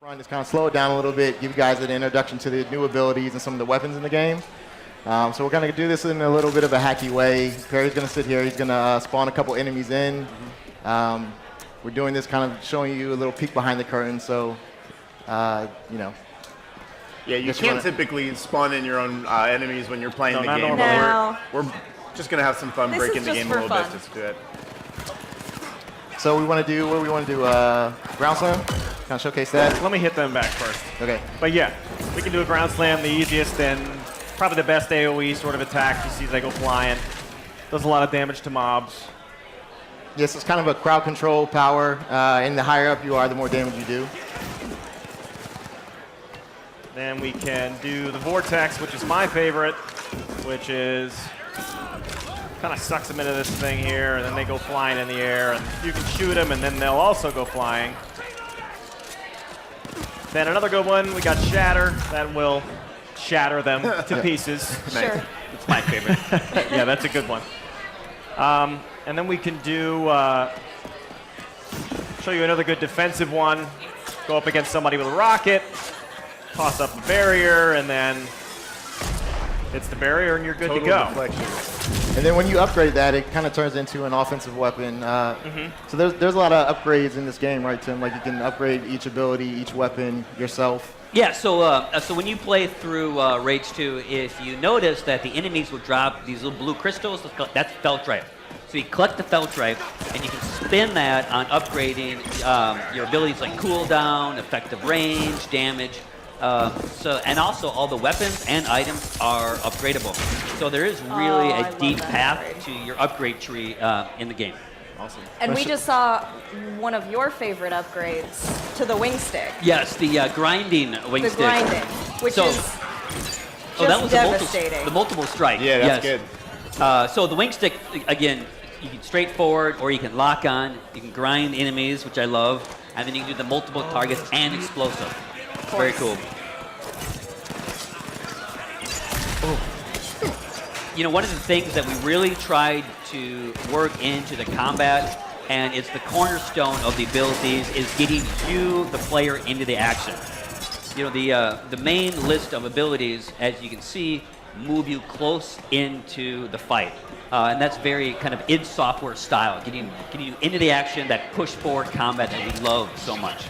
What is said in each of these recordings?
Run, just kind of slow it down a little bit, give you guys an introduction to the new abilities and some of the weapons in the game. So we're going to do this in a little bit of a hacky way. Perry's going to sit here. He's going to spawn a couple enemies in. We're doing this kind of showing you a little peek behind the curtain. So, you know. Yeah, you can't typically spawn in your own enemies when you're playing the game. No. We're just going to have some fun breaking the game a little bit just to do it. So we want to do, what do we want to do? Ground slam? Kind of showcase that? Let me hit them back first. Okay. But yeah, we can do a ground slam, the easiest and probably the best AoE sort of attack. You see they go flying. Does a lot of damage to mobs. Yes, it's kind of a crowd control power. And the higher up you are, the more damage you do. Then we can do the vortex, which is my favorite, which is kind of sucks them into this thing here, and then they go flying in the air, and you can shoot them, and then they'll also go flying. Then another good one, we got Shatter. That will shatter them to pieces. Sure. It's my favorite. Yeah, that's a good one. And then we can do, show you another good defensive one. Go up against somebody with a rocket, toss up the barrier, and then hits the barrier, and you're good to go. Deflection. And then when you upgrade that, it kind of turns into an offensive weapon. So there's a lot of upgrades in this game, right, Tim? Like you can upgrade each ability, each weapon yourself. Yeah, so when you play through Rage 2, if you notice that the enemies will drop these little blue crystals, that's Feltrife. So you collect the Feltrife, and you can spin that on upgrading your abilities like cooldown, effective range, damage. And also all the weapons and items are upgradable. So there is really a deep path to your upgrade tree in the game. Awesome. And we just saw one of your favorite upgrades to the wing stick. Yes, the grinding wing The stick. grinding, which So- is Oh, that just was devastating. the multiple strike. Yeah, that's yes. good. So the wing stick, again, you can straightforward or you can lock on. You can grind enemies, which I love, and then you can do the multiple targets and explosive. Very cool. You know, one of the things that we really tried to work into the combat, and it's the cornerstone of the abilities, is getting you, the player, into the action. You know, the main list of abilities, as you can see, move you close into the fight. And that's very kind of id Software style, getting you into the action, that push forward combat that we love so much.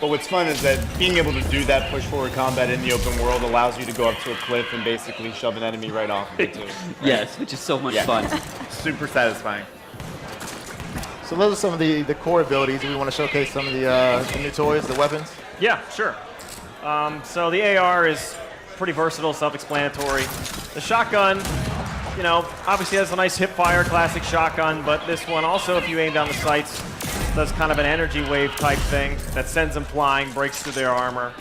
But what's fun is that being able to do that push forward combat in the open world allows you to go up to a cliff and basically shove an enemy right off of it too. Yes, which is so much fun. Super satisfying. So those are some of the core abilities. We want to showcase some of the new toys, the weapons. Yeah, sure. So the AR is pretty versatile, self-explanatory. The shotgun, you know, obviously has a nice hip fire, classic shotgun, but this one also, if you aim down the sights, does kind of an energy wave type thing that sends them flying, breaks through their armor.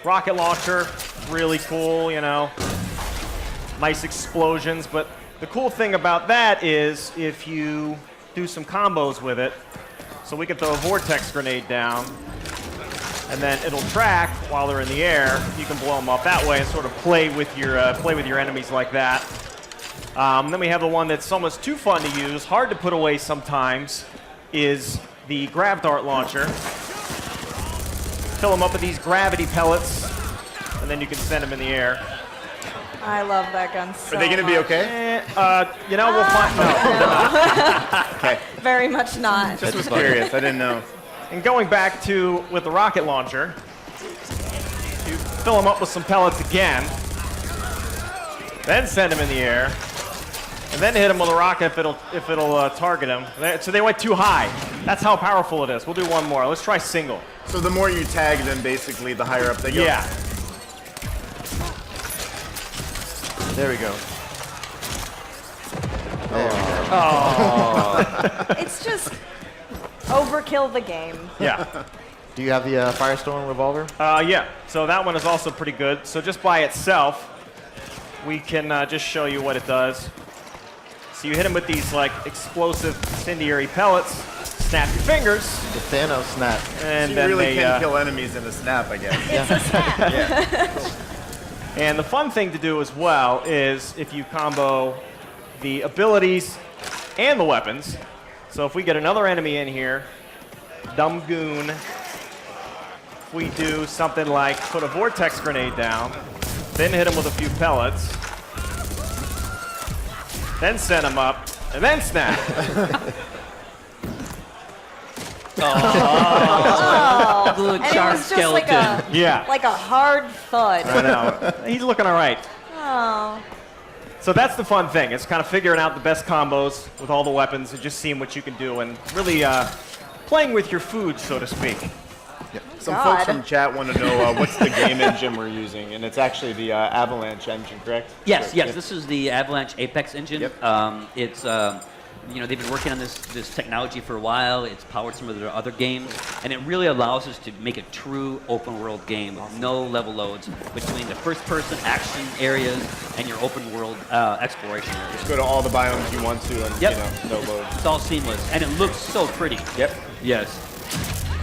Rocket launcher, really cool, you know, nice explosions, but the cool thing about that is if you do some combos with it, so we can throw a vortex grenade down, and then it'll track while they're in the air. You can blow them up that way and sort of play with your enemies like that. Then we have the one that's almost too fun to use, hard to put away sometimes, is the grav dart launcher. Fill them up with these gravity pellets, and then you can send them in the air. I love that gun so Are they going to be okay? You know, we'll find. No. Okay. Very much not. Just was curious. I didn't know. And going back to with the rocket launcher, you fill them up with some pellets again, then send them in the air, and then hit them with a rocket if it'll target them. So they went too high. That's how powerful it is. We'll do one more. Let's try single. So the more you tag them, basically, the higher up they go. Yeah. There we go. It's just overkill the game. Yeah. Do you have the Firestorm revolver? Yeah. So that one is also pretty good. So just by itself, we can just show you what it does. So you hit them with these like explosive incendiary pellets, snap your fingers, The Thanos snap. and So you then really they, can kill enemies in a snap, I guess. It's a snap. And the fun thing to do as well is if you combo the abilities and the weapons. So if we get another enemy in here, dumb goon, if we do something like put a vortex grenade down, then hit him with a few pellets, then send him up, and then snap. Oh, Little and it charred was just like skeleton. like a hard thud. I know. He's looking all right. Oh. So that's the fun thing. It's kind of figuring out the best combos with all the weapons and just seeing what you can do and really playing with your food, so to speak. Some God. folks from chat want to know what's the game engine we're using, and it's actually the Avalanche engine, correct? Yes, yes. This is the Avalanche Apex engine. Yep. It's they've been working on this technology for a while. It's powered some of their other games, and it really allows us to make a true open world game with no level loads between the first-person action areas and your open world exploration areas. Just go to all the biomes you want to, and Yep. no load. It's all seamless, and it looks so pretty. Yep. Yes.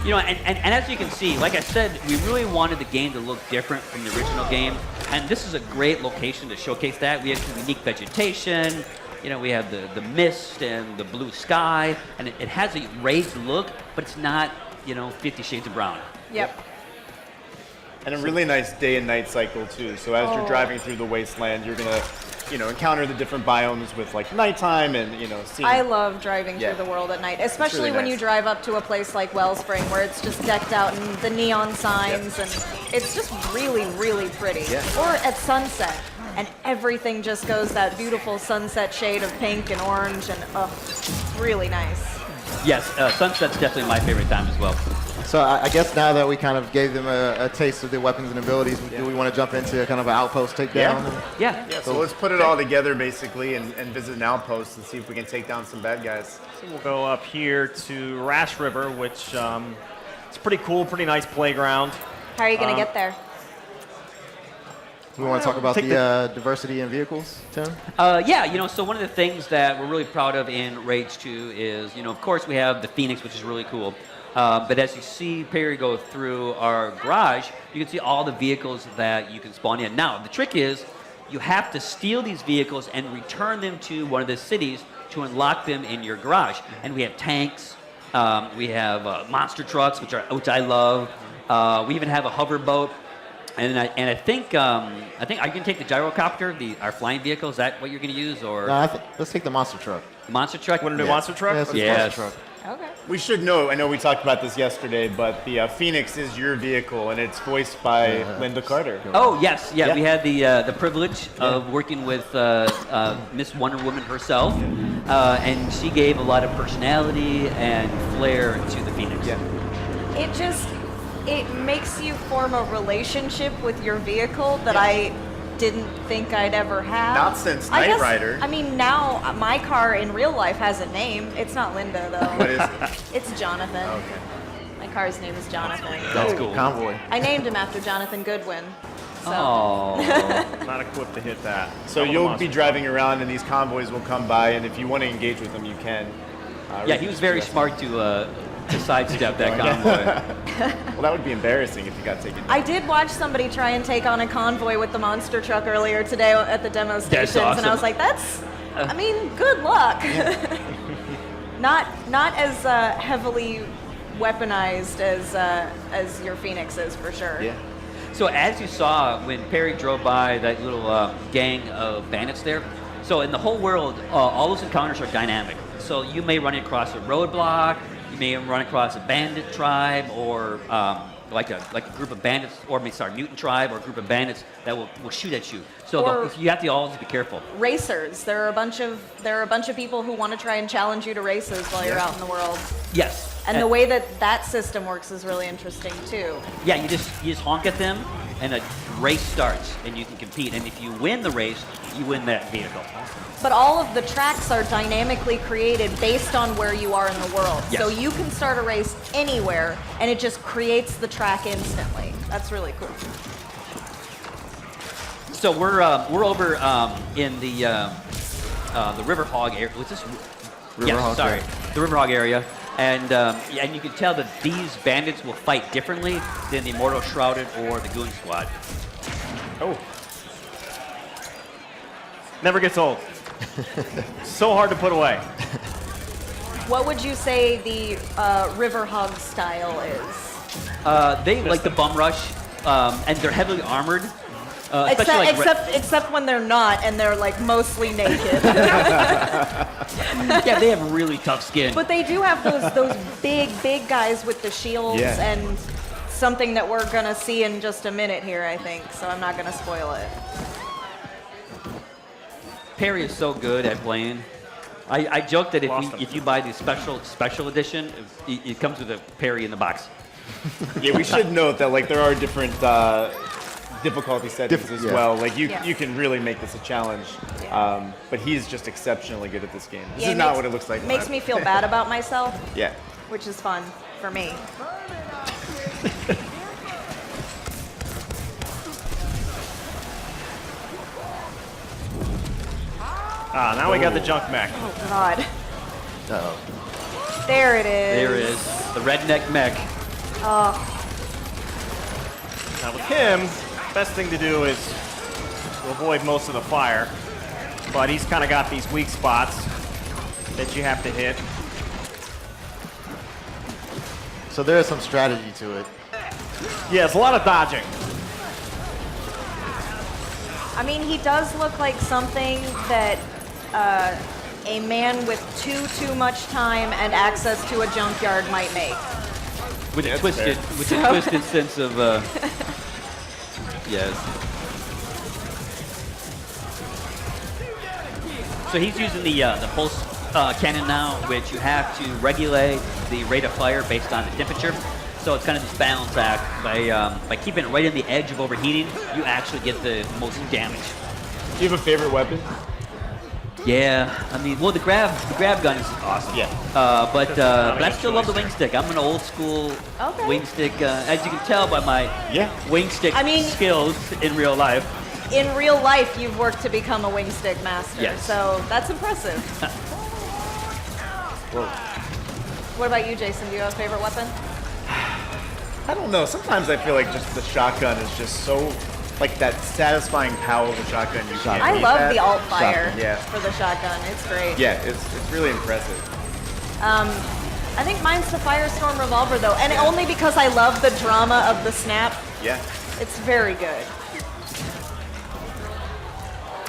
And as you can see, like I said, we really wanted the game to look different from the original game, and this is a great location to showcase that. We have some unique vegetation. We have the mist and the blue sky, and it has a raised look, but it's not, 50 Shades of Brown. Yep. And a really nice day and night cycle too. So as you're driving through the wasteland, you're gonna, encounter the different biomes with like nighttime and seeing. I love driving Yeah. through the world at night, especially really when nice. you drive up to a place like Wellspring where it's just decked out in the neon signs and it's just really, really pretty. Yeah. Or at sunset, and everything just goes that beautiful sunset shade of pink and orange, and it's really nice. Yes, sunset's definitely my favorite time as well. So I guess now that we kind of gave them a taste of the weapons and abilities, do we want to jump into kind of an outpost takedown? Yeah. Yeah. Yeah, so let's put it all together basically and visit an outpost and see if we can take down some bad guys. So we'll go up here to Rash River, which it's pretty cool, pretty nice playground. How are you going to get there? We want to talk about Take the diversity in vehicles, Tim? So one of the things that we're really proud of in Rage 2 is, of course we have the Phoenix, which is really cool. But as you see Perry go through our garage, you can see all the vehicles that you can spawn in. Now, the trick is you have to steal these vehicles and return them to one of the cities to unlock them in your garage. And we have tanks, we have monster trucks, which I love. We even have a hover boat. And I think are you going to take the gyrocopter, our flying vehicle? Is that what you're going to use, or No, let's take the monster truck. the monster truck? Want to do Yeah. monster truck? Yeah, let's do Yes. monster truck. Okay. We should know, I know we talked about this yesterday, but the Phoenix is your vehicle and it's voiced by Linda Carter. Oh yes, Yeah. We had the privilege of working with Miss Wonder Woman herself, and she gave a lot of personality and flair to the Phoenix. Yeah. It makes you form a relationship with your vehicle that I didn't think I'd ever have. Not since I Knight guess- Rider. I mean, now my car in real life has a name. It's not Linda, though. What is it? It's Jonathan. Okay. My car's name is Jonathan. That's cool. Convoy. I named him after Jonathan Goodwin. So. Oh, Not equipped to hit that. So Double the you'll monster be driving around and these convoys will come by, and if you want to engage with them, you can. yeah, he was very smart to sidestep that convoy. Well, that would be embarrassing if you got taken down. I did watch somebody try and take on a convoy with the monster truck earlier today at the demo stations, and I awesome. was like, good luck. Not as heavily weaponized as your Phoenix is, for sure. Yeah. So as you saw when Perry drove by that little gang of bandits there, so in the whole world, all those encounters are dynamic. So you may run across a roadblock, you may run across a bandit tribe, or like a group of bandits, or mutant tribe, or a group of bandits that will shoot at you. So Or- you have to always be careful. Racers. There are a bunch of people who want to try and challenge you to races while you're out in the world. Yes. And the way that system works is really interesting too. Yeah, you just honk at them, and a race starts, and you can compete. And if you win the race, you win that vehicle. But all of the tracks are dynamically created based on where you are in the world. Yes. So you can start a race anywhere, and it just creates the track instantly. That's really cool. So we're over in the River Hog area. What's this? River Hog, sorry, yeah. the River Hog area, and you can tell that these bandits will fight differently than the Immortal Shrouded or the Goon Squad. Oh. Never gets old. So hard to put away. What would you say the River Hog style is? They like the bum rush, and they're heavily armored. Especially Except when they're not and they're like mostly naked. yeah, they have really tough skin. But they do have those big guys with the shields and something that we're gonna see in just a minute here, I think. So I'm not gonna spoil it. Perry is so good at playing. I joke that if you buy the special edition, it comes with a Perry in the box. Yeah, we should note that like there are different difficulty settings as well. Like you can really make this a challenge. Yeah. But he's just exceptionally good at this game. This is not what it looks like. Makes me feel bad about myself. Yeah. Which is fun for me. Now we got the junk mech. Oh God. Uh-oh. There it is. There it is. The redneck mech. Oh. Now with him, best thing to do is to avoid most of the fire, but he's kind of got these weak spots that you have to hit. So there is some strategy to it. Yeah, it's a lot of dodging. I mean, he does look like something that a man with too much time and access to a junkyard might make. With a twisted sense of yes. So he's using the pulse cannon now, which you have to regulate the rate of fire based on the temperature. So it's kind of this balance act. By keeping it right on the edge of overheating, you actually get the most damage. Do you have a favorite weapon? Yeah, I mean, well, the grab gun is awesome. Yeah. But I still love the wing stick. I'm an old school wing stick. As you can tell by my wing stick skills in real life. In real life, you've worked to become a wing stick master. Yes. So that's impressive. What about you, Jason? Do you have a favorite weapon? I don't know. Sometimes I feel like just the shotgun is just so, like that satisfying power of the shotgun. You can't I beat love that. the alt fire Yeah. for the shotgun. It's great. Yeah, it's really impressive. I think mine's the Firestorm revolver though, and only because I love the drama of the snap. Yeah. It's very good.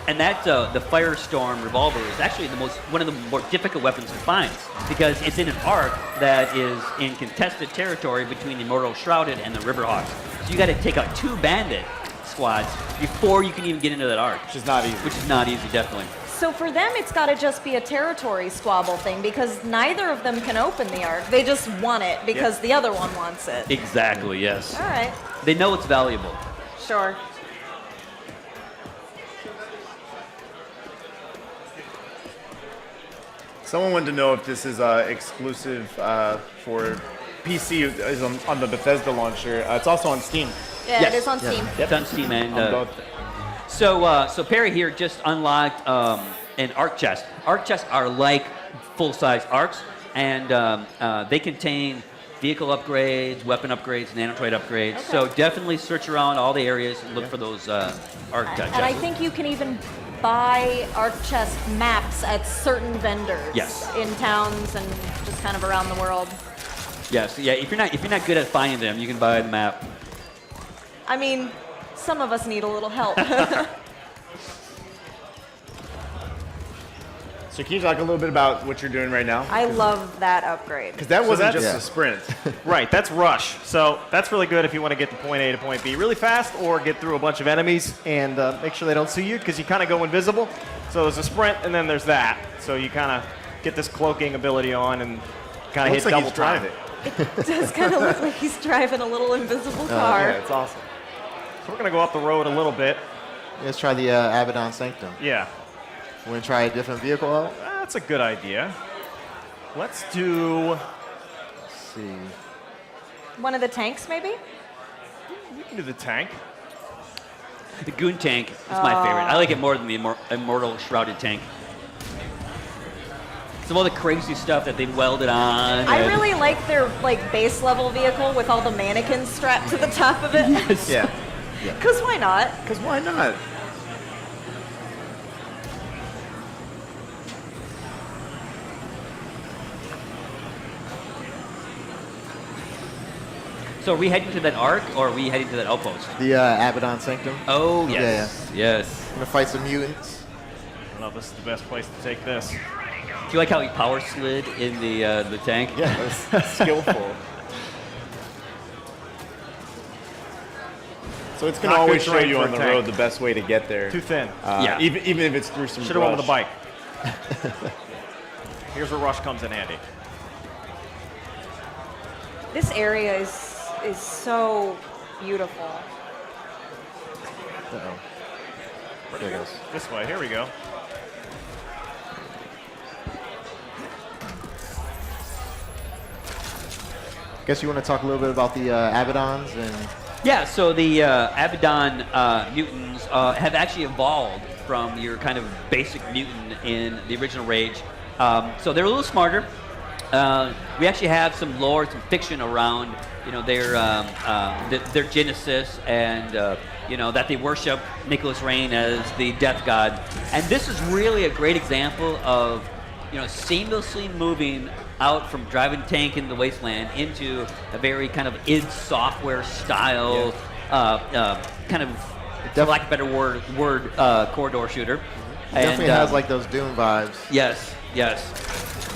And that the Firestorm revolver is actually one of the more difficult weapons to find because it's in an arc that is in contested territory between the Immortal Shrouded and the Riverhawks. So you got to take out 2 bandit squads before you can even get into that arc. Which is not easy. Which is not easy, definitely. So for them, it's got to just be a territory squabble thing because neither of them can open the arc. They just want it because the other one wants it. Exactly, yes. All right. They know it's valuable. Sure. Someone wanted to know if this is exclusive for PC is on the Bethesda launcher. It's also on Steam. Yeah, Yes. it is on Steam. It's on Steam, and On both. so Perry here just unlocked an arc chest. Arc chests are like full-size arcs, and they contain vehicle upgrades, weapon upgrades, nanotroid upgrades. Okay. So definitely search around all the areas and look for those arc chests. And I think you can even buy arc chest maps at certain vendors Yes. in towns and just kind of around the world. Yes, yeah. If you're not good at finding them, you can buy the map. I mean, some of us need a little help. So can you talk a little bit about what you're doing right now? I love that upgrade. Because that wasn't that's- just a sprint. Right, that's rush. So that's really good if you want to get to point A to point B really fast or get through a bunch of enemies and make sure they don't see you because you kind of go invisible. So there's a sprint and then there's that. So you kind of get this cloaking ability on and kind of hit Looks like double he's time. driving. It does kind of look like he's driving a little invisible car. Yeah, it's awesome. So we're going to go up the road a little bit. Let's try the Abaddon Sanctum. Yeah, We're going to try a different vehicle out. that's a good idea. Let's do... Let's see. One of the tanks, maybe? We can do the tank. The Goon tank is my favorite. I like it more than the Immortal Shrouded tank. Some of the crazy stuff that they welded on. I really like their base level vehicle with all the mannequins strapped to the top of it. Yes. Yeah. Because why not? Because why not? So are we heading to that arc, or are we heading to that outpost? The Abaddon Sanctum. Oh, yes. Yes. Gonna fight some mutants. I don't know if this is the best place to take this. Do you like how he power slid in the tank? Yeah, that's skillful. So it's going to Not always good show terrain you for on a the tank. road the best way to get there. Too thin. Yeah. Even if it's through some Should have went with a brush. bike. Here's where rush comes in handy. This area is so beautiful. Uh-oh. There it goes. This way. Here we go. Guess you want to talk a little bit about the Abaddons and Yeah, so the Abaddon mutants have actually evolved from your kind of basic mutant in the original Rage. So they're a little smarter. We actually have some lore, some fiction around, their genesis and, that they worship Nicholas Rain as the death god. And this is really a great example of, seamlessly moving out from driving tank in the wasteland into a very kind of id Software style, kind of, for lack of a better word, corridor shooter. definitely has like those Doom vibes. Yes, yes.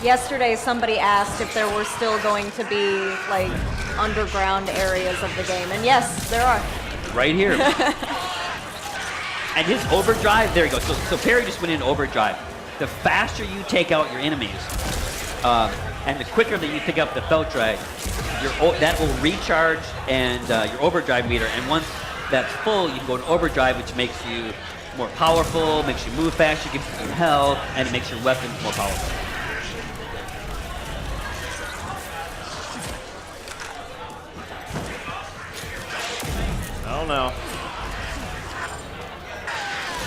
Yesterday, somebody asked if there were still going to be like underground areas of the game, and yes, there are. Right here. And his overdrive, there you go. So Perry just went in overdrive. The faster you take out your enemies, and the quicker that you pick up the Feltrite, that will recharge and your overdrive meter. And once that's full, you can go to overdrive, which makes you more powerful, makes you move faster, gives you some health, and it makes your weapons more powerful. I don't know.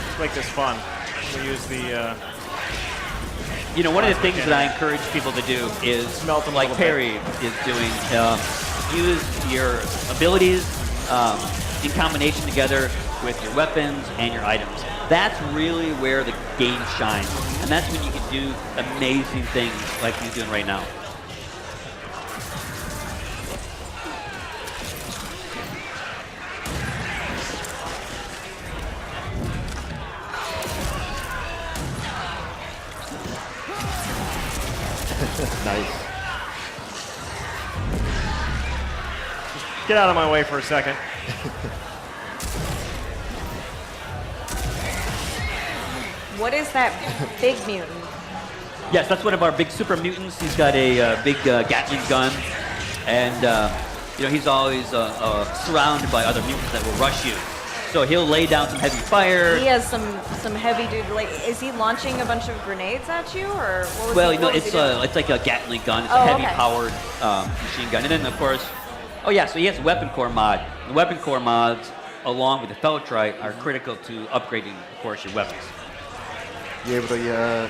Let's make this fun. We use the. One of the things that I encourage people to do is, Smelt them a like little Perry is doing, use your abilities in combination together with your weapons and your items. That's really where the game shines. And that's when you can do amazing things like he's doing right now. Nice. Get out of my way for a second. What is that big mutant? Yes, that's one of our big super mutants. He's got a big Gatling gun, and he's always surrounded by other mutants that will rush you. So he'll lay down some heavy fire. He has some heavy dude. Like, is he launching a bunch of grenades at you, or what was Well, he, what was he doing? it's like a Gatling gun. It's Oh, a heavy okay. powered machine gun, and then of course, so he has a weapon core mod. The weapon core mods, along with the Feltrite, are critical to upgrading, of course, your weapons. You able to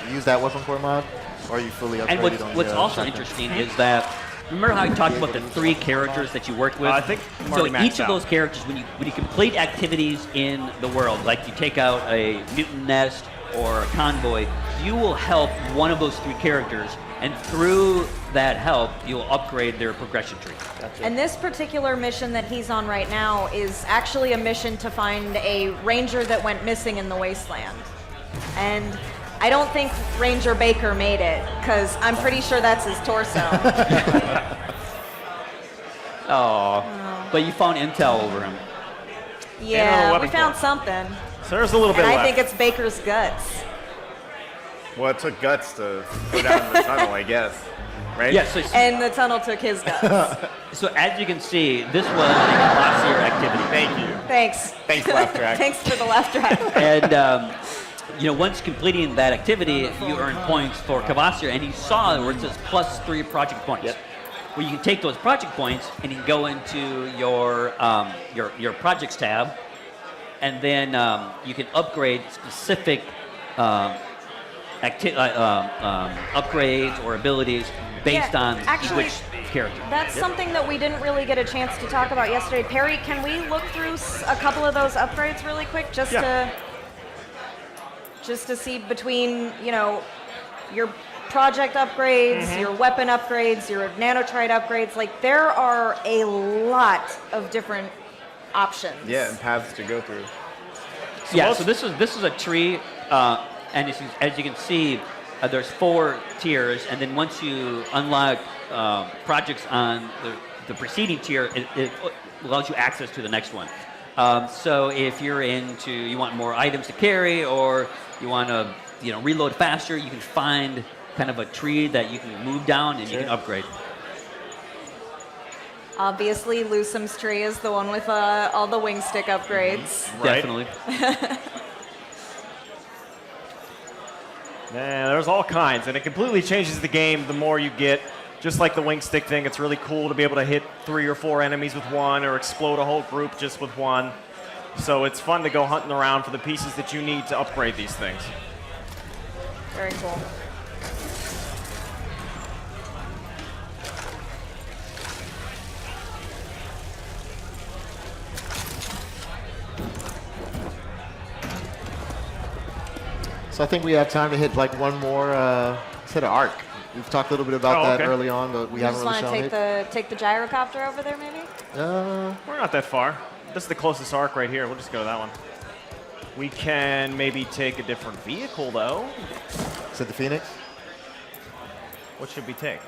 use that weapon core mod, or are you fully upgraded And on what's the also shotgun? interesting is that, remember how I talked about the 3 characters that you worked with? I think I'm so already maxed each of out. those characters, when you complete activities in the world, like you take out a mutant nest or a convoy, you will help one of those 3 characters, and through that help, you'll upgrade their progression tree. And this particular mission that he's on right now is actually a mission to find a ranger that went missing in the wasteland. And I don't think Ranger Baker made it, because I'm pretty sure that's his torso. Oh, but you found intel over him. Yeah, we weapon found core. something. So there's a little bit And I left. think it's Baker's guts. Well, it took guts to go down the tunnel, I guess. Right? Yeah, And the tunnel took his guts. so as you can see, this was a Glossier activity. Thank you. Thanks. Thanks, laugh track. Thanks for the laugh track. And once completing that activity, you earn points for Cavassier, and he saw where it says +3 project points. Yep. Well, you can take those project points and you can go into your projects tab, and then you can upgrade specific upgrades or abilities based Yeah, on actually, which character. That's something that we didn't really get a chance to talk about yesterday. Perry, can we look through a couple of those upgrades really quick, just to see between your project upgrades, your weapon upgrades, your nanotrite upgrades. Like, there are a lot of different options. Yeah, and paths to go through. So this is a tree, and as you can see, there's 4 tiers, and then once you unlock projects on the preceding tier, it allows you access to the next one. So if you're you want more items to carry, or you want to reload faster, you can find kind of a tree that you can move down and you can upgrade. Obviously, Lusam's tree is the one with all the wing stick upgrades. Right. Definitely. Yeah, there's all kinds, and it completely changes the game the more you get. Just like the wing stick thing, it's really cool to be able to hit 3 or 4 enemies with one, or explode a whole group just with one. So it's fun to go hunting around for the pieces that you need to upgrade these things. Very cool. So I think we have time to hit like one more set of arc. We've talked a little bit about that early on, but we You haven't just really want shown to it. take the gyrocopter over there, maybe? We're not that far. This is the closest arc right here. We'll just go to that one. We can maybe take a different vehicle, though. Is it the Phoenix? What should we take?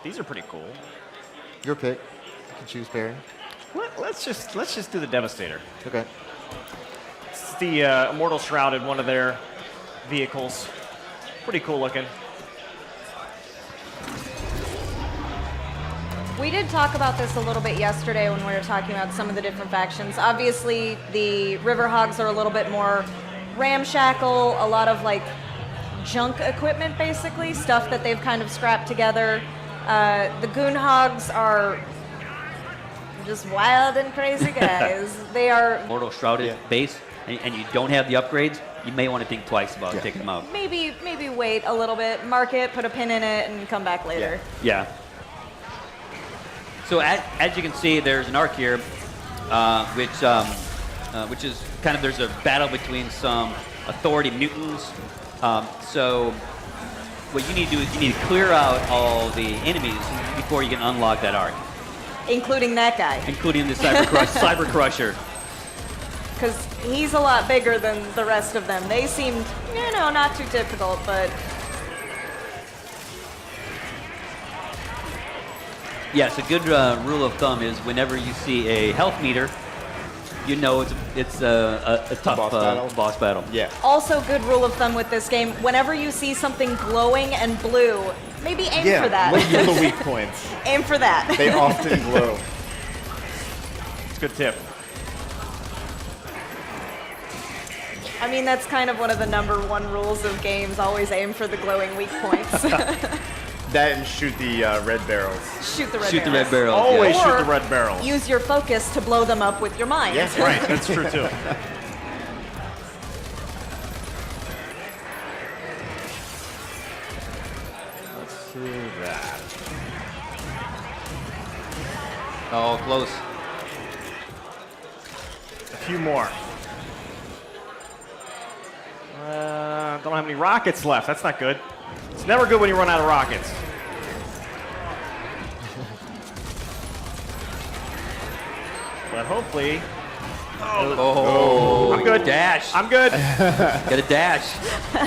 These are pretty cool. Your pick. You can choose, Perry. Let's just do the Devastator. Okay. It's the Immortal Shrouded, one of their vehicles. Pretty cool looking. We did talk about this a little bit yesterday when we were talking about some of the different factions. Obviously, the Riverhogs are a little bit more ramshackle, a lot of like junk equipment, basically, stuff that they've kind of scrapped together. The Goonhogs are just wild and crazy guys. They are Mortal Shrouded base, and you don't have the upgrades, you may want to think twice about taking them out. maybe wait a little bit, mark it, put a pin in it, and come back later. Yeah. So as you can see, there's an arc here, which is kind of, there's a battle between some authority mutants. So what you need to do is you need to clear out all the enemies before you can unlock that arc, Including that guy, including the Cyber Crusher. because he's a lot bigger than the rest of them. They seemed, not too difficult, but Yes, a good rule of thumb is whenever you see a health meter, you know it's a tough boss battle. Yeah. also good rule of thumb with this game, whenever you see something glowing and blue, maybe aim for that. Look for the weak points. Aim for that. They often glow. It's a good tip. I mean, that's kind of one of the #1 rules of games, always aim for the glowing weak points. That and shoot the red barrels. Shoot the red Shoot the barrels. red barrel. Always Or shoot the red barrel. Use your focus to blow them up with your mind. Yes, Right, that's true too. Let's do that. Oh, close. A few more. Don't have any rockets left. That's not good. It's never good when you run out of rockets. But hopefully, Oh, I'm good. Dash. I'm good. Get a dash. All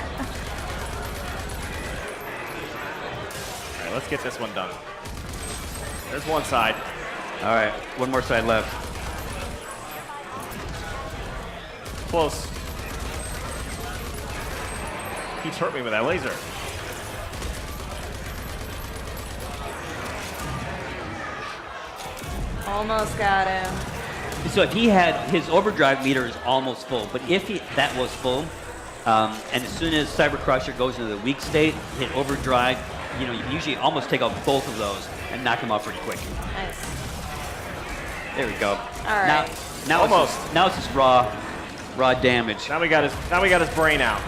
right, let's get this one done. There's one side. All right, one more side left. Close. Keeps hurting me with that laser. Almost got him. So if he had, his overdrive meter is almost full, but if that was full, and as soon as Cyber Crusher goes into the weak state, hit overdrive, you can usually almost take out both of those and knock him out pretty quick. Nice. There we go. All right. Now Almost. Now it's just raw damage. Now we got his brain out.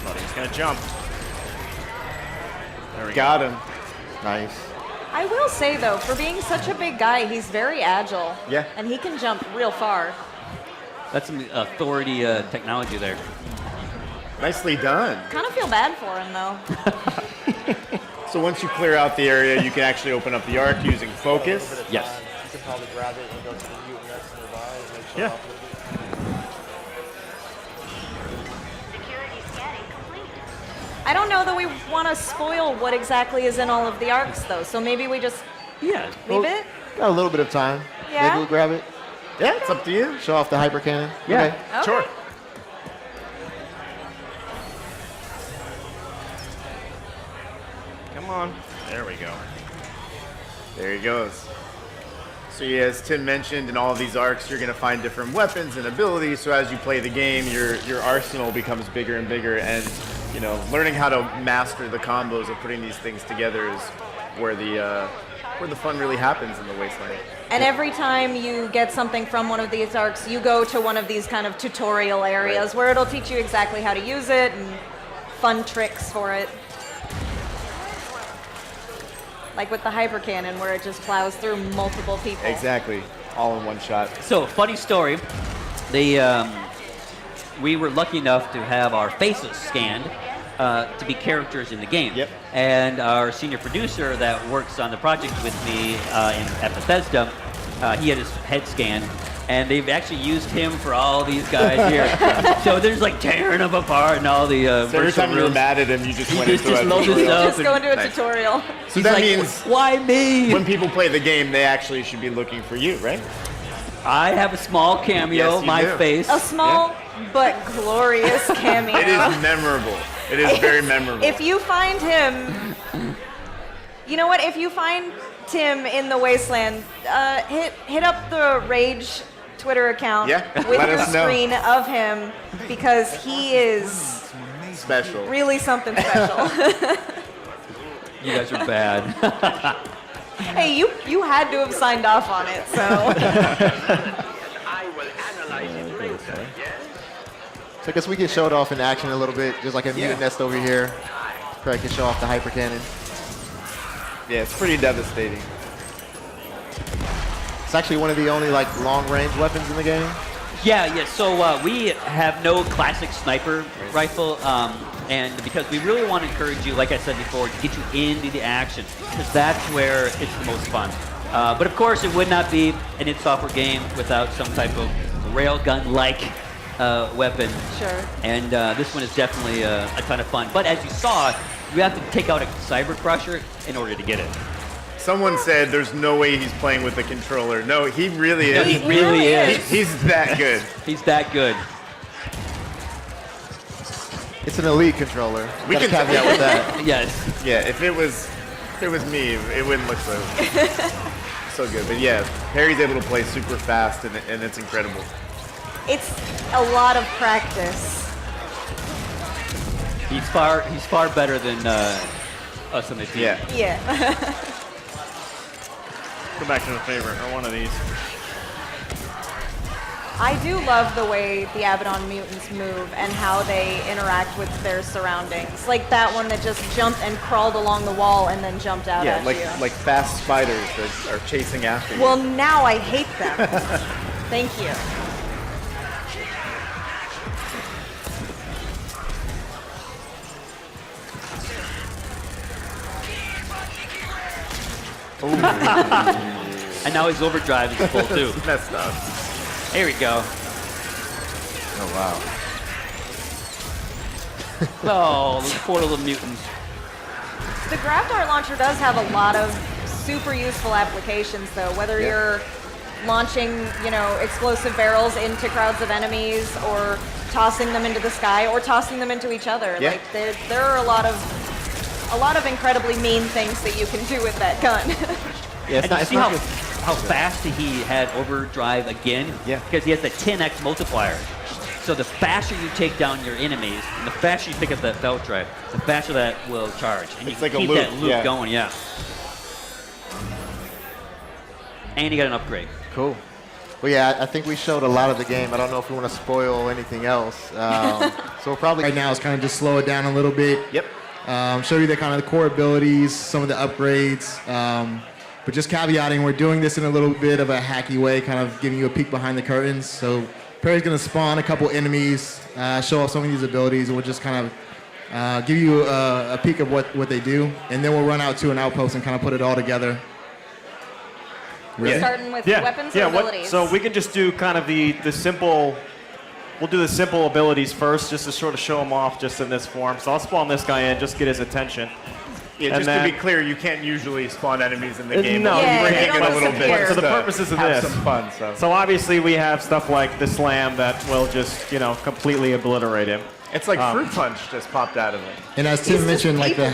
Thought he was gonna jump. There we Got him. Nice. I will say though, for being such a big guy, he's very agile. Yeah. And he can jump real far. That's some authority technology there. Nicely done. Kind of feel bad for him though. So once you clear out the area, you can actually open up the arc using focus. Yes. You can probably grab it and go to the mutant that's nearby and make sure Yeah. I don't know that we want to spoil what exactly is in all of the arcs though, so maybe we just Yeah. leave it? Got a little bit of time. Yeah? Maybe we'll grab it. Yeah, it's up to you. Show off the hyper cannon. Yeah. Okay. Okay. Sure. Come on. There we go. There he goes. So yeah, as Tim mentioned, in all of these arcs, you're going to find different weapons and abilities. So as you play the game, your arsenal becomes bigger and bigger. And you know, learning how to master the combos of putting these things together is where the fun really happens in the Wasteland. And every time you get something from one of these arcs, you go to one of these kind of tutorial areas Right. where it'll teach you exactly how to use it and fun tricks for it. Like with the hyper cannon where it just plows through multiple people. Exactly, all in one shot. So, funny story. We were lucky enough to have our faces scanned to be characters in the game. Yep. And our senior producer that works on the project with me at Bethesda, he had his head scanned. And they've actually used him for all these guys here. So there's like tearing them apart and all the So every virtual time you were rooms. mad at him, you just He went just into a loaded it tutorial. up. Just go into a Nice. tutorial. So He's that like, means why me? when people play the game, they actually should be looking for you, right? I have a small cameo, Yes, you my do. face. A small but glorious cameo. It is memorable. It is very memorable. If you find him, you know what? If you find Tim in the Wasteland, hit up the Rage Twitter account Yeah, with let your us know. screen of him because he is Special. really something special. You guys are bad. Hey, you had to have signed off on it, so So I guess we can show it off in action a little bit, just like a mutant Yeah. nest over here. Craig can show off the hyper cannon. Yeah, it's pretty devastating. It's actually one of the only like long-range weapons in the game. Yeah. So we have no classic sniper rifle, and because we really want to encourage you, like I said before, to get you into the action, because that's where it's the most fun. But of course, it would not be an id Software game without some type of railgun-like weapon. sure. And this one is definitely a ton of fun. But as you saw, you have to take out a Cyber Crusher in order to get it. Someone said there's no way he's playing with the controller. No, he really No, is. he really is. He's that good. He's that good. It's an elite controller. We Gotta can- caveat with that. Yes. Yeah, if it was me, it wouldn't look so good. But yeah, Harry's able to play super fast, and it's incredible. It's a lot of practice. He's far better than us on the team. Yeah. Yeah. Go back to the favorite, or one of these. I do love the way the Abaddon mutants move and how they interact with their surroundings. Like that one that just jumped and crawled along the wall and then jumped out Yeah, at like you. like fast spiders that are chasing after you. Well, now I hate them. Thank you. And now his overdrive is full too. Messed up. Here we go. Oh wow. Oh, those poor little mutants. The Grav Dart launcher does have a lot of super useful applications, though. Whether you're launching, explosive barrels into crowds of enemies, or tossing them into the sky, or tossing them into each other. Yeah. Like there are a lot of incredibly mean things that you can do with that gun. Yeah, And you see how fast he had overdrive again? Yeah. Because he has the 10x multiplier. So the faster you take down your enemies, and the faster you pick up that belt drive, the faster that will charge. And you It's can like a keep loop, that loop yeah. going, yeah. And you got an upgrade. Cool. Well, yeah, I think we showed a lot of the game. I don't know if we want to spoil anything else. So we'll probably right now is kind of just slow it down a little bit. Yep. show you the kind of the core abilities, some of the upgrades. But just caveating, we're doing this in a little bit of a hacky way, kind of giving you a peek behind the curtains. So Perry's going to spawn a couple enemies, show off some of these abilities, and we'll just kind of give you a peek of what they do. And then we'll run out to an outpost and kind of put it all together. We're starting with weapons and abilities. So we can just do kind of the simple, we'll do the simple abilities first, just to sort of show them off just in this form. So I'll spawn this guy in, just get his attention. Yeah, just to be clear, you can't usually spawn enemies in the game. No, Yeah, you bring they it don't a little disappear. bit. For the just to purposes of have this. some fun. So obviously we have stuff like the slam that will just, completely obliterate him. It's like Fruit Punch just popped out of it. And as Tim mentioned, like the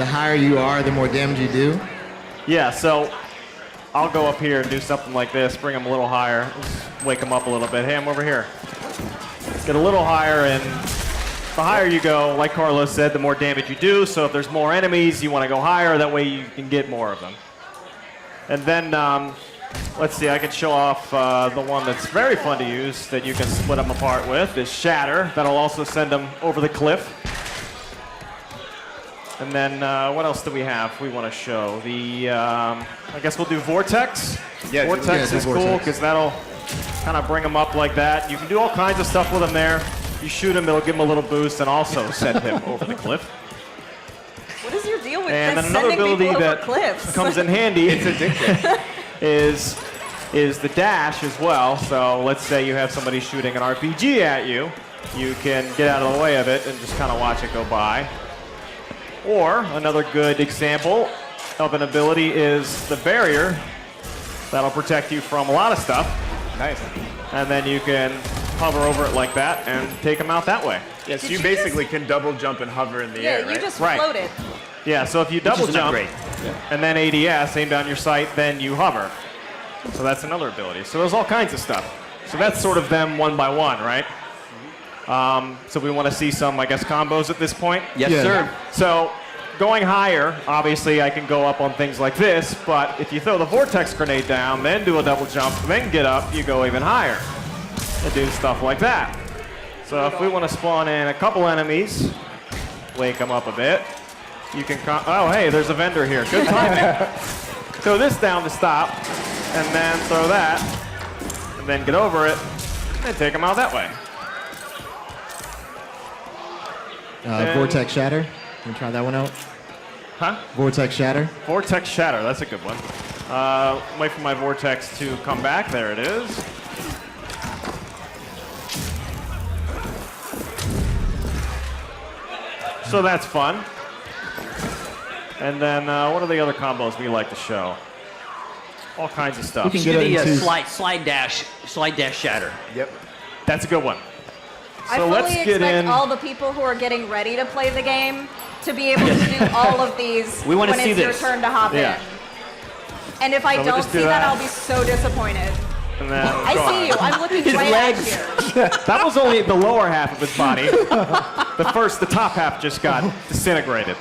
higher you are, the more damage you do. Yeah, so I'll go up here and do something like this, bring him a little higher, just wake him up a little bit. Hey, I'm over here. Get a little higher, and the higher you go, like Carlos said, the more damage you do. So if there's more enemies, you want to go higher. That way you can get more of them. And then, let's see, I can show off the one that's very fun to use that you can split them apart with, is Shatter. That'll also send them over the cliff. And then what else do we have we want to show? I guess we'll do Vortex. Yeah, Vortex is cool because that'll kind of bring them up like that. You can do all kinds of stuff with them there. You shoot him, it'll give him a little boost and also send him over the cliff. What is your deal with And this then another sending ability people over that cliffs? comes in handy It's addictive. is the dash as well. So let's say you have somebody shooting an RPG at you. You can get out of the way of it and just kind of watch it go by. Or another good example of an ability is the barrier. That'll protect you from a lot of stuff. Nice. And then you can hover over it like that and take them out that way. Yeah, so Did you you basically can double jump and hover in the air, Yeah, right? you just Right. floated. Yeah, so if you double is an jump upgrade. and then ADS, aim down your sight, then you hover. So that's another ability. So there's all kinds of stuff. So that's sort of them one by one, right? So we want to see some, I guess, combos at this point. Yes, Yeah. sir. So going higher, obviously I can go up on things like this, but if you throw the Vortex grenade down, then do a double jump, then get up, you go even higher and do stuff like that. So if we want to spawn in a couple enemies, wake them up a bit, you can, oh hey, there's a vendor here, good timing. Throw this down to stop, and then throw that, and then get over it, and take them out that way. Vortex Shatter. Can you try that one out? Huh? Vortex Shatter. Vortex Shatter, that's a good one. Wait for my Vortex to come back, there it is. So that's fun. And then what are the other combos we like to show? All kinds of stuff. You can get do the into- slide dash shatter. Yep. That's a good one. I So fully let's get expect in. all the people who are getting ready to play the game to be able to do all of these We wanna when see it's your this. turn to hop Yeah. in. And if I So we don't just do see that, that. I'll be so disappointed. And then I go see on. you. I'm looking right at you. That was only the lower half of his body. The top half just got disintegrated.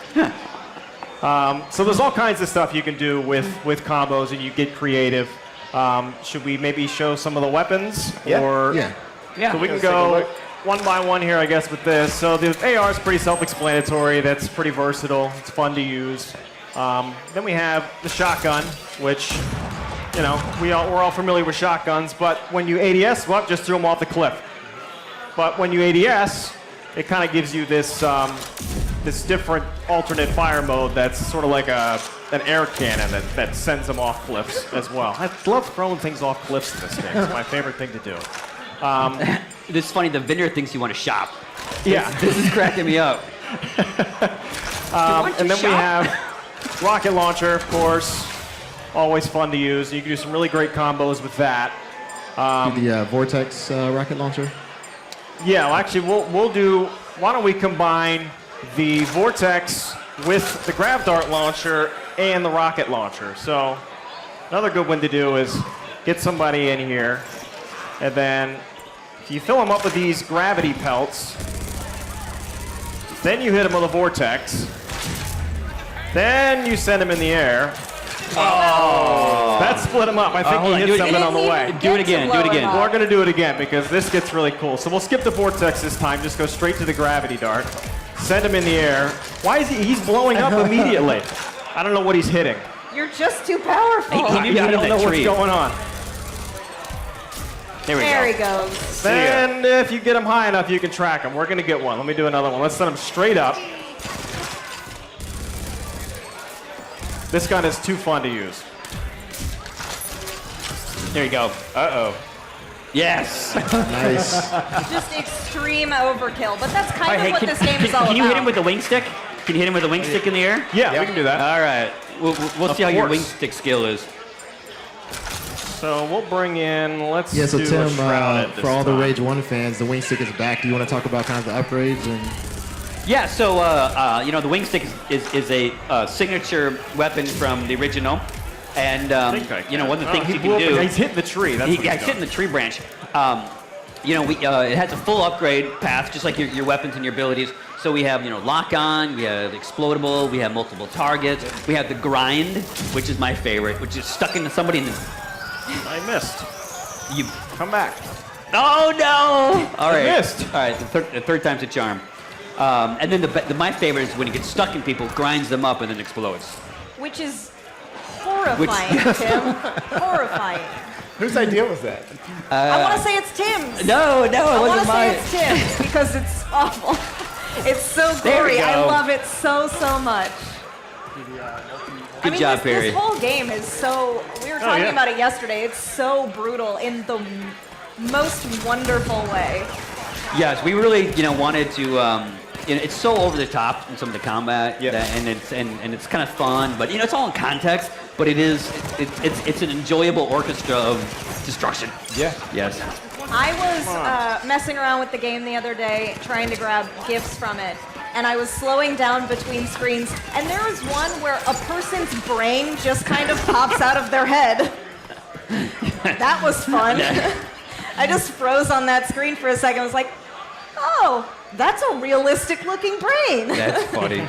So there's all kinds of stuff you can do with combos, and you get creative. Should we maybe show some of the weapons? Yeah. Or, Yeah. Yeah. So we can Let's take a go look. one by one here, I guess, with this. So the AR is pretty self-explanatory. That's pretty versatile. It's fun to use. Then we have the shotgun, which, we're all familiar with shotguns, but when you ADS, well, just throw them off the cliff. But when you ADS, it kind of gives you this this different alternate fire mode that's sort of like an air cannon that sends them off cliffs as well. I love throwing things off cliffs in this game. It's my favorite thing to do. This is funny, the vendor thinks you want to shop. Yeah. This is cracking me up. And then we have rocket launcher, of course. Always fun to use. You can do some really great combos with that. Do the Vortex rocket launcher. Yeah, well, actually, we'll do. Why don't we combine the Vortex with the Grav Dart launcher and the rocket launcher? So another good one to do is get somebody in here, and then if you fill them up with these gravity pelts, then you hit them with a Vortex, then you send them in the air. Oh, that split them up. I think hold on, he do hit it- something on the way. Do it again, do it again. We're going to do it again because this gets really cool. So we'll skip the Vortex this time, just go straight to the gravity dart. Send him in the air. Why is he's blowing up immediately? I don't know what he's hitting. You're just too powerful. He knew you I hit don't that know what's tree. going on. There we There go. he goes. And if you get him high enough, you can track him. We're going to get one. Let me do another one. Let's send him straight up. This gun is too fun to use. There you go. Uh-oh. Yes. Nice. Just extreme overkill. But that's kind of Hey, what this game is all can you about. hit him with the wing stick? Can you hit him with the wing stick in the air? Yeah, we can do that. All right. We'll see how your course. wing stick skill is. So we'll bring in, let's Yeah, so do Tim, a shrouded this for all the time. Rage 1 fans, the wing stick is back. Do you want to talk about kind of the upgrades? And Yeah, so you know, the wing stick is a signature weapon from the original, and you know, one of the things you can do. He's hitting the tree. That's what Yeah, he's he's hitting doing. the tree branch. You know, it has a full upgrade path, just like your weapons and your abilities. So we have, you know, lock on, we have explodable, we have multiple targets, we have the grind, which is my favorite, which is stuck into somebody and then I missed. you. Come back. Oh no! All right, missed. All right, the third time's a charm. And then my favorite is when it gets stuck in people, grinds them up, and then explodes. Which is horrifying, Tim. Horrifying. Whose idea was that? I want to say it's Tim's. No, it I want wasn't to say mine. it's Tim's because it's awful. It's so There we gory. I go. love it so much. Good job, Perry. This whole game is so. We were talking about it yesterday. It's so brutal in the most wonderful way. Yes, we really, you know, wanted to. You know, it's so over the top in some of the combat, Yeah. and it's kind of fun, but you know, it's all in context. But it's an enjoyable orchestra of destruction. Yeah. Yes. I was messing around with the game the other day, trying to grab gifts from it, and I was slowing down between screens, and there was one where a person's brain just kind of pops out of their head. That was fun. I just froze on that screen for a second. I was like, oh, that's a realistic looking brain. That's funny.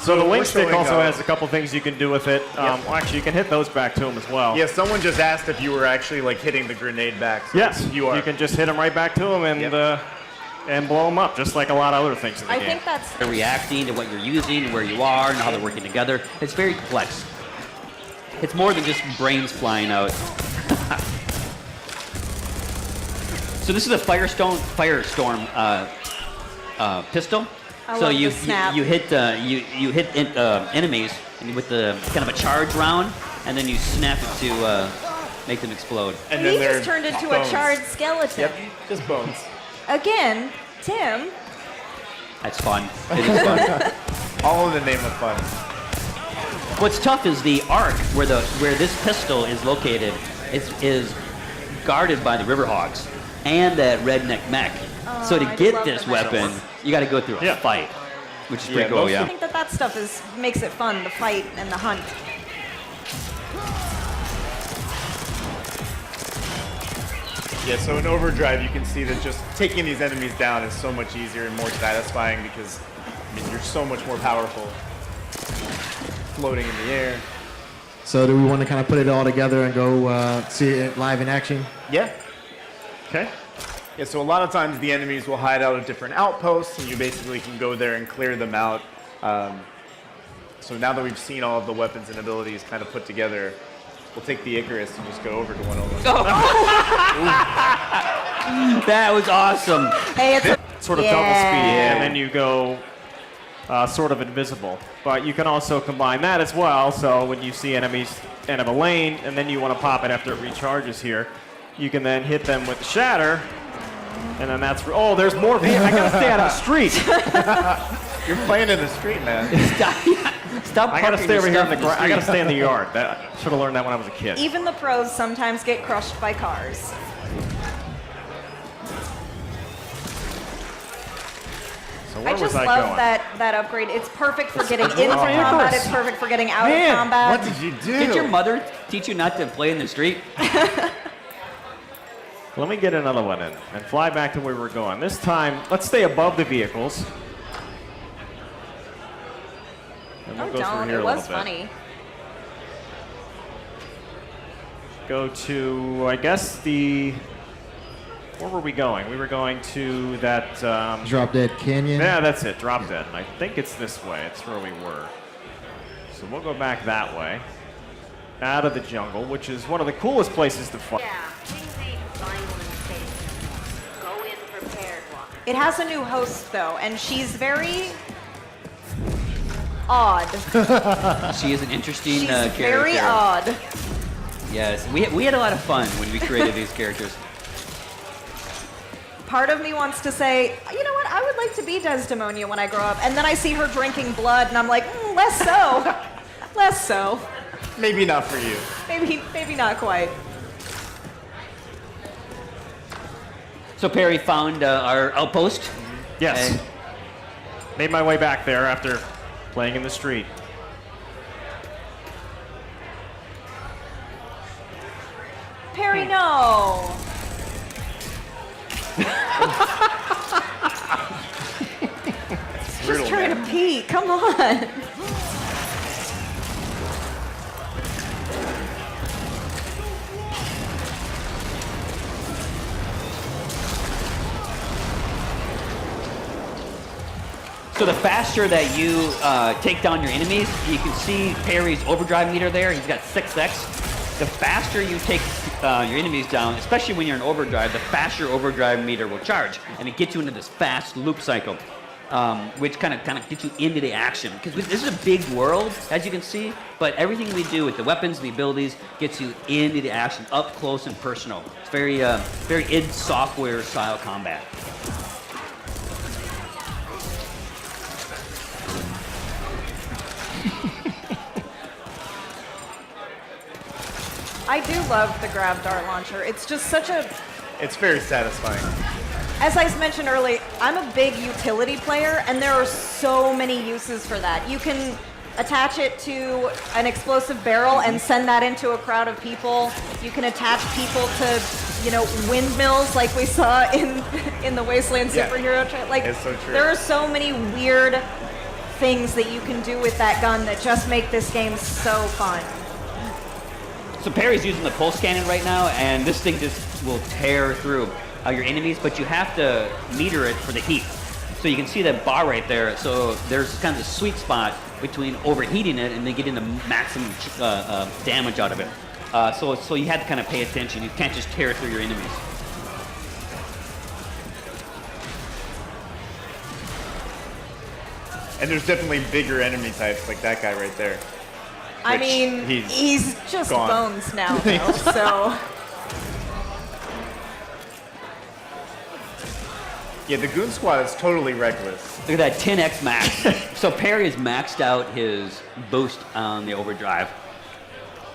So the wing we're stick showing, also has a couple things you can do with it. Well, actually, you can hit those back to him as well. Yeah, someone just asked if you were actually like hitting the grenade back. So Yes, you are. You can just hit him right back to him and blow him up, just like a lot of other things in the I game. think that's. They're reacting to what you're using and where you are and how they're working together. It's very complex. It's more than just brains flying out. So this is a firestorm pistol. I So love you the snap. you hit enemies and with the kind of a charge round, and then you snap it to make them explode. and He then they're just turned into bones. a charred skeleton. Yep, just bones. Again, Tim. That's fun. It is fun. All in the name of fun. What's tough is the arc where this pistol is located is guarded by the Riverhawks and that redneck mech. So to I get love this the mechs. weapon, you got to go through a fight, which is pretty cool. most- I Yeah. think that stuff makes it fun, the fight and the hunt. Yeah, so in Overdrive, you can see that just taking these enemies down is so much easier and more satisfying because I mean, you're so much more powerful. Floating in the air. so do we want to kind of put it all together and go see it live in action? Yeah. Okay. Yeah, so a lot of times the enemies will hide out at different outposts, and you basically can go there and clear them out. So now that we've seen all of the weapons and abilities kind of put together, we'll take the Icarus and just go over to one of them. That was awesome. Hey, it's a, Sort of double speed, and then you go sort of invisible. But you can also combine that as well. So when you see enemies end of a lane, and then you want to pop it after it recharges here, you can then hit them with the shatter, and then that's oh, there's more. I gotta stay out of the street. You're playing in the street, man. Stop. I gotta parking stay your over here in stuff the. I gotta street. stay in the yard. I should have learned that when I was a kid. even the pros sometimes get crushed by cars. So I where was just I love going? that upgrade. It's perfect for getting into Oh, combat. Icarus. It's perfect for getting out Man, of combat. What did you do? Did your mother teach you not to play in the street? Let me get another one in and fly back to where we're going. This time, let's stay above the vehicles. And we'll Oh, go through don't. here It a was little bit. funny. Go to, I guess, the Where were we going? We were going to that. Drop Dead Canyon. Yeah, that's it. Drop Dead. And I think it's this way. It's where we were. So we'll go back that way. Out of the jungle, which is one of the coolest places to fight. Yeah, things ain't final in space. Go in prepared, Walker. It has a new host though, and she's very odd. She is an interesting She's character. very odd. Yes, we had a lot of fun when we created these characters. Part of me wants to say, you know what, I would like to be Desdemonia when I grow up. And then I see her drinking blood, and I'm like, less so. Less so. Maybe not for you. Maybe not quite. So Perry found our outpost. Yes. And Made my way back there after playing in the street. Perry, no. Just trying to pee. Come on. So the faster that you take down your enemies, you can see Perry's overdrive meter there. He's got 6x. The faster you take your enemies down, especially when you're in overdrive, the faster your overdrive meter will charge, and it gets you into this fast loop cycle, which kind of gets you into the action. Because this is a big world, as you can see, but everything we do with the weapons and the abilities gets you into the action, up close and personal. It's very id Software style combat. I do love the grab dart launcher. It's just such a, It's very satisfying. as I mentioned earlier, I'm a big utility player, and there are so many uses for that. You can attach it to an explosive barrel and send that into a crowd of people. You can attach people to, you know, windmills like we saw in the Wasteland Yeah. superhero trailer. Like, It's so true. there are so many weird things that you can do with that gun that just make this game so fun. So Perry's using the pulse cannon right now, and this thing just will tear through your enemies, but you have to meter it for the heat. So you can see that bar right there. So there's kind of a sweet spot between overheating it and then getting the maximum damage out of it. So you have to kind of pay attention. You can't just tear through your enemies. And there's definitely bigger enemy types like that guy right there. I Which mean, he's just gone. bones now, though, so. Yeah, the Goon Squad is totally reckless. Look at that 10x max. So Perry has maxed out his boost on the overdrive.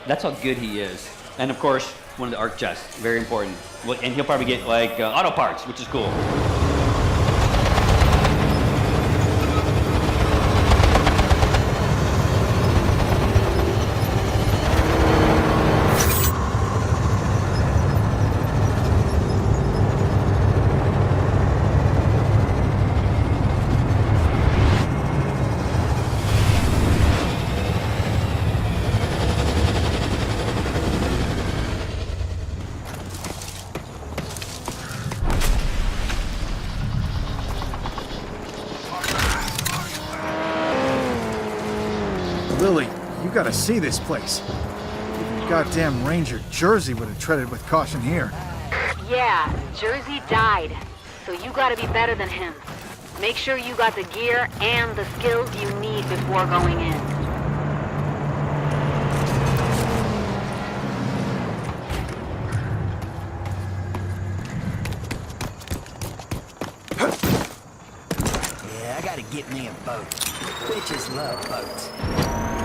That's how good he is. And of course, one of the arc chests, very important. Well, and he'll probably get like auto parts, which is cool. Lily, you gotta see this place. Even goddamn Ranger Jersey would have treaded with caution here. Yeah, Jersey died. So you gotta be better than him. Make sure you got the gear and the skills you need before going in. Yeah, I gotta get me a boat. Bitches love boats.